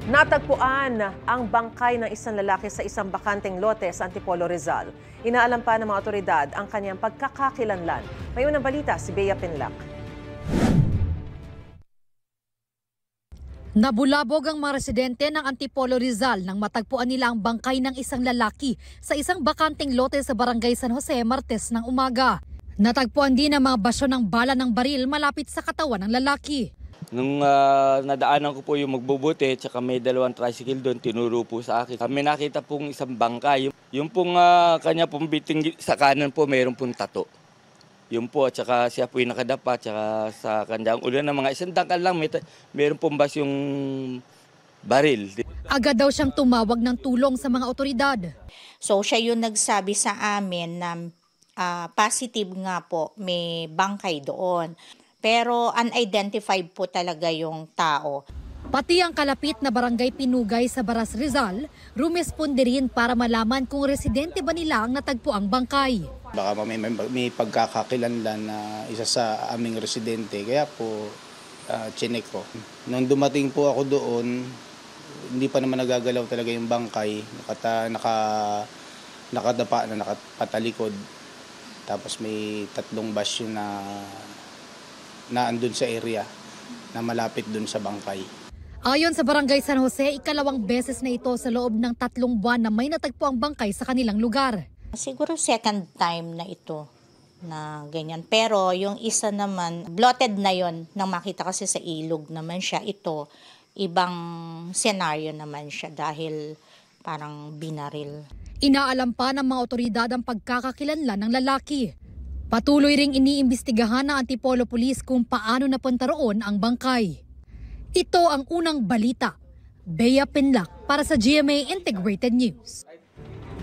Natagpuan ang bangkay ng isang lalaki sa isang bakanteng lote sa Antipolo, Rizal. Inaalam pa ng mga otoridad ang kanyang pagkakakilanlan. May unang balita si Bea Pinlac. Nabulabog ang mga residente ng Antipolo, Rizal nang matagpuan nila ang bangkay ng isang lalaki sa isang bakanteng lote sa barangay San Jose, Martes ng umaga. Natagpuan din ang mga basyo ng bala ng baril malapit sa katawan ng lalaki. Nung nadaanan ko po yung magbubuti, tsaka may dalawang tricycle doon, tinuro po sa akin. May nakita pong isang bangkay. Yung pong kanya pong biting sa kanan po, mayroon pong tato. Yun po, tsaka siya po yung nakadapa, tsaka sa kanyang ulo ng mga isang dangkal lang, mayroon pong bas yung baril. Agad daw siyang tumawag ng tulong sa mga otoridad. So siya yung nagsabi sa amin na positive nga po, may bangkay doon. Pero unidentified po talaga yung tao. Pati ang kalapit na barangay Pinugay sa Baras, Rizal, rumesponde rin para malaman kung residente ba nila ang natagpo ang bangkay. Baka may pagkakakilanlan na isa sa aming residente, kaya po chinek ko. Nung dumating po ako doon, hindi pa naman nagagalaw talaga yung bangkay, nakadapa na nakapatalikod. Tapos may tatlong basyo na andun sa area na malapit dun sa bangkay. Ayon sa barangay San Jose, ikalawang beses na ito sa loob ng 3 buwan na may natagpo ang bangkay sa kanilang lugar. Siguro second time na ito na ganyan. Pero yung isa naman, blotted na yon nang makita kasi sa ilog naman siya. Ito, ibang senaryo naman siya dahil parang binaril. Inaalam pa ng mga otoridad ang pagkakakilanlan ng lalaki. Patuloy ring iniimbestigahan ng Antipolo Police kung paano napunta roon ang bangkay. Ito ang unang balita. Bea Pinlac para sa GMA Integrated News.